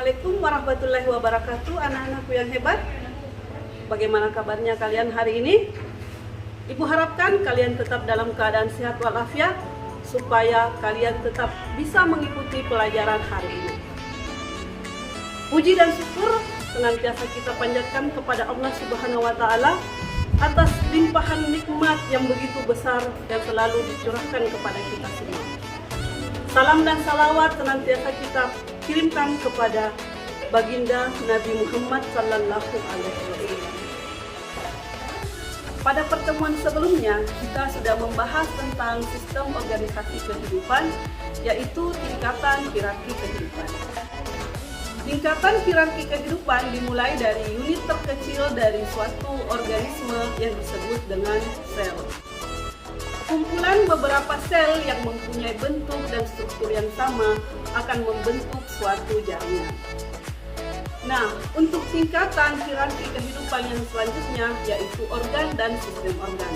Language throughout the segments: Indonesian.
Assalamualaikum warahmatullahi wabarakatuh, anak-anakku yang hebat. Bagaimana kabarnya kalian hari ini? Ibu harapkan kalian tetap dalam keadaan sehat walafiat supaya kalian tetap bisa mengikuti pelajaran hari ini. Puji dan syukur senantiasa kita panjatkan kepada Allah Subhanahu wa taala atas limpahan nikmat yang begitu besar yang selalu dicurahkan kepada kita semua. Salam dan salawat senantiasa kita kirimkan kepada baginda Nabi Muhammad sallallahu alaihi wasallam. Pada pertemuan sebelumnya kita sudah membahas tentang sistem organisasi kehidupan, yaitu tingkatan hierarki kehidupan. Tingkatan hierarki kehidupan dimulai dari unit terkecil dari suatu organisme yang disebut dengan sel. Kumpulan beberapa sel yang mempunyai bentuk dan struktur yang sama akan membentuk suatu jaringan. Nah, untuk tingkatan hierarki kehidupan yang selanjutnya yaitu organ dan sistem organ.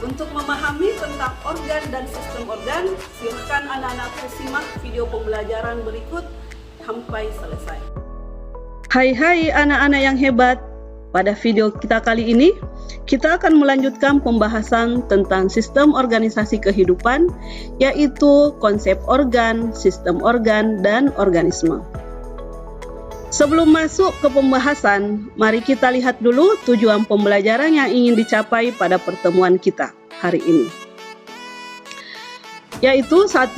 Untuk memahami tentang organ dan sistem organ, silahkan anak-anakku simak video pembelajaran berikut sampai selesai. Hai anak-anak yang hebat. Pada video kita kali ini, kita akan melanjutkan pembahasan tentang sistem organisasi kehidupan, yaitu konsep organ, sistem organ, dan organisme. Sebelum masuk ke pembahasan, mari kita lihat dulu tujuan pembelajaran yang ingin dicapai pada pertemuan kita hari ini. Yaitu 1.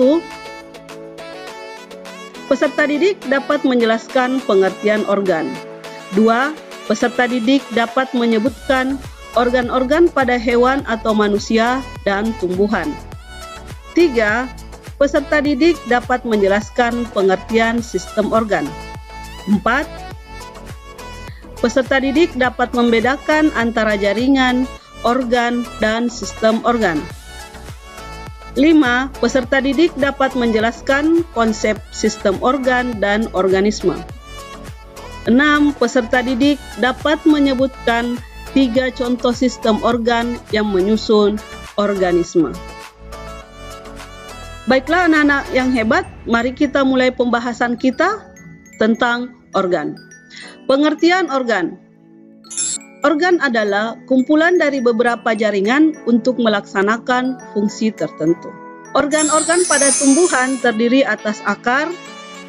Peserta didik dapat menjelaskan pengertian organ. 2. Peserta didik dapat menyebutkan organ-organ pada hewan atau manusia dan tumbuhan. 3. Peserta didik dapat menjelaskan pengertian sistem organ. 4. Peserta didik dapat membedakan antara jaringan, organ, dan sistem organ. 5. Peserta didik dapat menjelaskan konsep sistem organ dan organisme. 6. Peserta didik dapat menyebutkan 3 contoh sistem organ yang menyusun organisme. Baiklah anak-anak yang hebat, mari kita mulai pembahasan kita tentang organ. Pengertian organ. Organ adalah kumpulan dari beberapa jaringan untuk melaksanakan fungsi tertentu. Organ-organ pada tumbuhan terdiri atas akar,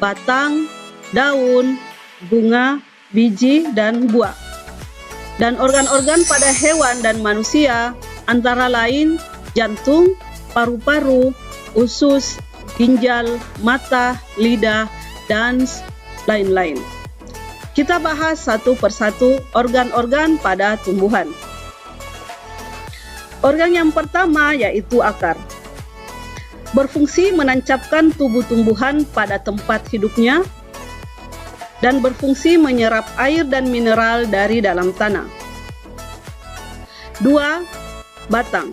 batang, daun, bunga, biji, dan buah. Dan organ-organ pada hewan dan manusia antara lain jantung, paru-paru, usus, ginjal, mata, lidah, dan lain-lain. Kita bahas satu persatu organ-organ pada tumbuhan. Organ yang pertama yaitu akar. Berfungsi menancapkan tubuh tumbuhan pada tempat hidupnya dan berfungsi menyerap air dan mineral dari dalam tanah. 2. Batang.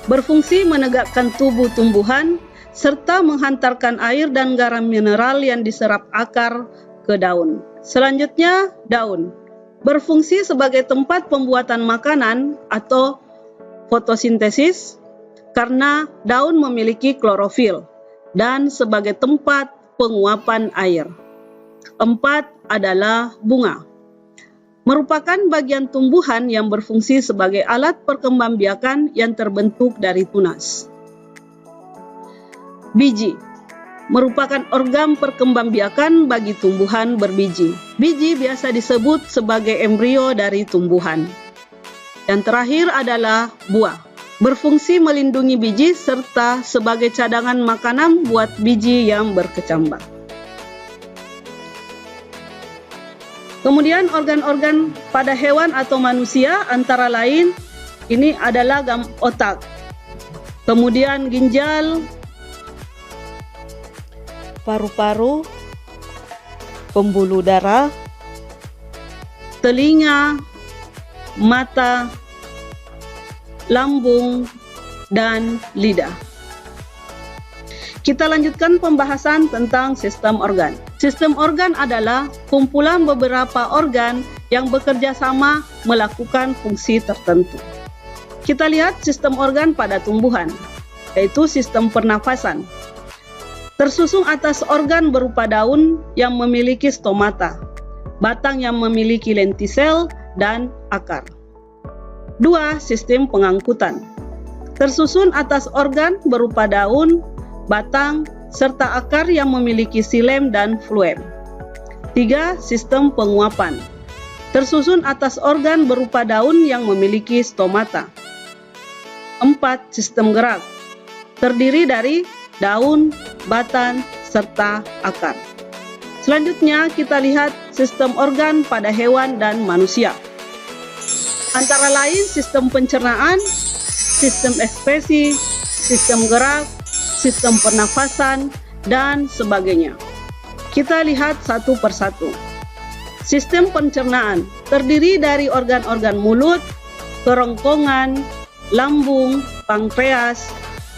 Berfungsi menegakkan tubuh tumbuhan serta menghantarkan air dan garam mineral yang diserap akar ke daun. Selanjutnya, daun. Berfungsi sebagai tempat pembuatan makanan atau fotosintesis karena daun memiliki klorofil dan sebagai tempat penguapan air. 4 adalah bunga. Merupakan bagian tumbuhan yang berfungsi sebagai alat perkembangbiakan yang terbentuk dari tunas. Biji. Merupakan organ perkembangbiakan bagi tumbuhan berbiji. Biji biasa disebut sebagai embrio dari tumbuhan. Yang terakhir adalah buah. Berfungsi melindungi biji serta sebagai cadangan makanan buat biji yang berkecambah. Kemudian organ-organ pada hewan atau manusia antara lain ini adalah otak, kemudian ginjal, paru-paru, pembuluh darah, telinga, mata, lambung, dan lidah. Kita lanjutkan pembahasan tentang sistem organ. Sistem organ adalah kumpulan beberapa organ yang bekerja sama melakukan fungsi tertentu. Kita lihat sistem organ pada tumbuhan, yaitu sistem pernafasan. Tersusun atas organ berupa daun yang memiliki stomata, batang yang memiliki lentisel, dan akar. 2. Sistem pengangkutan. Tersusun atas organ berupa daun, batang, serta akar yang memiliki xilem dan fluem. 3. Sistem penguapan. Tersusun atas organ berupa daun yang memiliki stomata. 4. Sistem gerak. Terdiri dari daun, batang, serta akar. Selanjutnya kita lihat sistem organ pada hewan dan manusia. Antara lain sistem pencernaan, sistem ekspresi, sistem gerak, sistem pernafasan, dan sebagainya. Kita lihat satu persatu. Sistem pencernaan terdiri dari organ-organ mulut, kerongkongan, lambung, pankreas,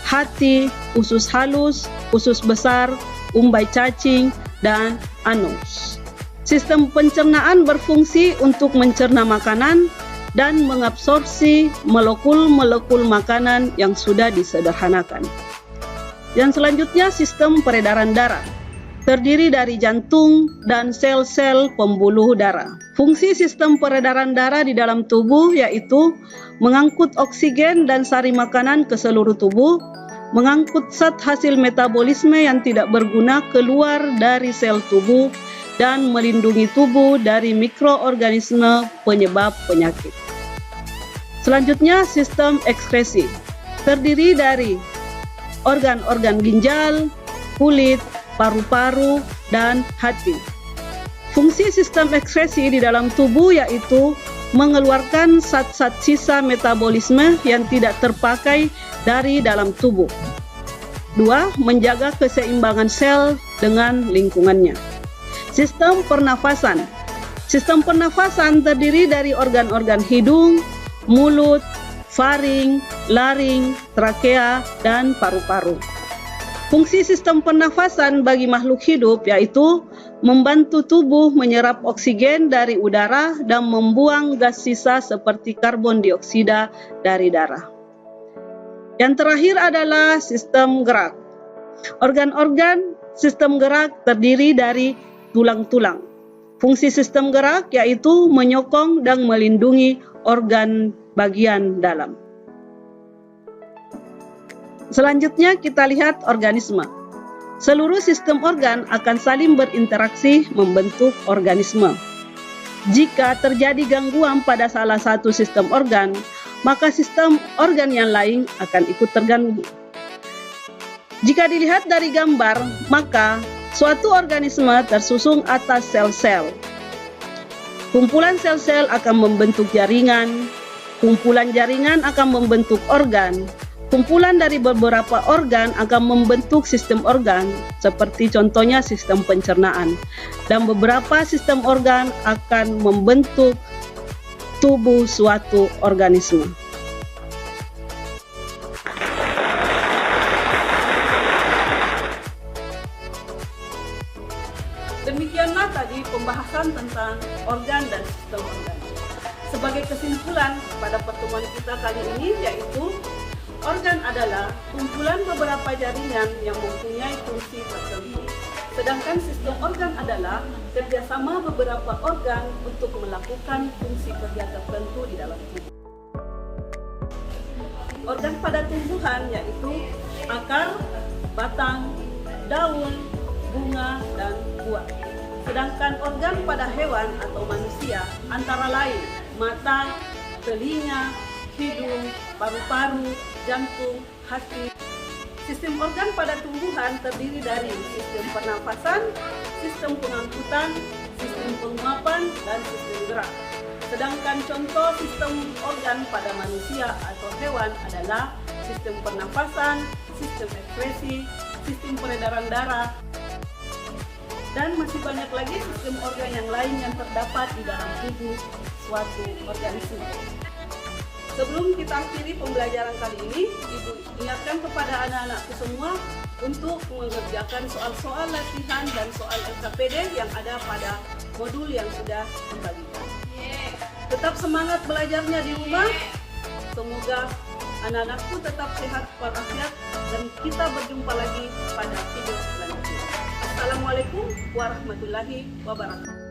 hati, usus halus, usus besar, umbai cacing, dan anus. Sistem pencernaan berfungsi untuk mencerna makanan dan mengabsorpsi molekul-molekul makanan yang sudah disederhanakan. Yang selanjutnya sistem peredaran darah. Terdiri dari jantung dan sel-sel pembuluh darah. Fungsi sistem peredaran darah di dalam tubuh yaitu mengangkut oksigen dan sari makanan ke seluruh tubuh, mengangkut zat hasil metabolisme yang tidak berguna keluar dari sel tubuh, dan melindungi tubuh dari mikroorganisme penyebab penyakit. Selanjutnya sistem ekskresi. Terdiri dari organ-organ ginjal, kulit, paru-paru, dan hati. Fungsi sistem ekskresi di dalam tubuh yaitu mengeluarkan zat-zat sisa metabolisme yang tidak terpakai dari dalam tubuh. 2. Menjaga keseimbangan sel dengan lingkungannya. Sistem pernafasan. Sistem pernafasan terdiri dari organ-organ hidung, mulut, faring, laring, trakea, dan paru-paru. Fungsi sistem pernafasan bagi makhluk hidup yaitu membantu tubuh menyerap oksigen dari udara dan membuang gas sisa seperti karbon dioksida dari darah. Yang terakhir adalah sistem gerak. Organ-organ sistem gerak terdiri dari tulang-tulang. Fungsi sistem gerak yaitu menyokong dan melindungi organ bagian dalam. Selanjutnya kita lihat organisme. Seluruh sistem organ akan saling berinteraksi membentuk organisme. Jika terjadi gangguan pada salah satu sistem organ, maka sistem organ yang lain akan ikut terganggu. Jika dilihat dari gambar, maka suatu organisme tersusun atas sel-sel. Kumpulan sel-sel akan membentuk jaringan, kumpulan jaringan akan membentuk organ, kumpulan dari beberapa organ akan membentuk sistem organ, seperti contohnya sistem pencernaan, dan beberapa sistem organ akan membentuk tubuh suatu organisme. Demikianlah tadi pembahasan tentang organ dan sistem organ. Sebagai kesimpulan pada pertemuan kita kali ini yaitu organ adalah kumpulan beberapa jaringan yang mempunyai fungsi tertentu. Sedangkan sistem organ adalah kerjasama beberapa organ untuk melakukan fungsi kerja tertentu di dalam tubuh. Organ pada tumbuhan yaitu akar, batang, daun, bunga, dan buah. Sedangkan organ pada hewan atau manusia antara lain mata, telinga, hidung, paru-paru, jantung, hati. Sistem organ pada tumbuhan terdiri dari sistem pernafasan, sistem pengangkutan, sistem penguapan, dan sistem gerak. Sedangkan contoh sistem organ pada manusia atau hewan adalah sistem pernafasan, sistem ekskresi, sistem peredaran darah, dan masih banyak lagi sistem organ yang lain yang terdapat di dalam tubuh suatu organisme. Sebelum kita akhiri pembelajaran kali ini, Ibu ingatkan kepada anak-anakku semua untuk mengerjakan soal-soal latihan dan soal LKPD yang ada pada modul yang sudah dibagikan. Tetap semangat belajarnya di rumah. Semoga anak-anakku tetap sehat walafiat dan kita berjumpa lagi pada video selanjutnya. Wassalamualaikum warahmatullahi wabarakatuh.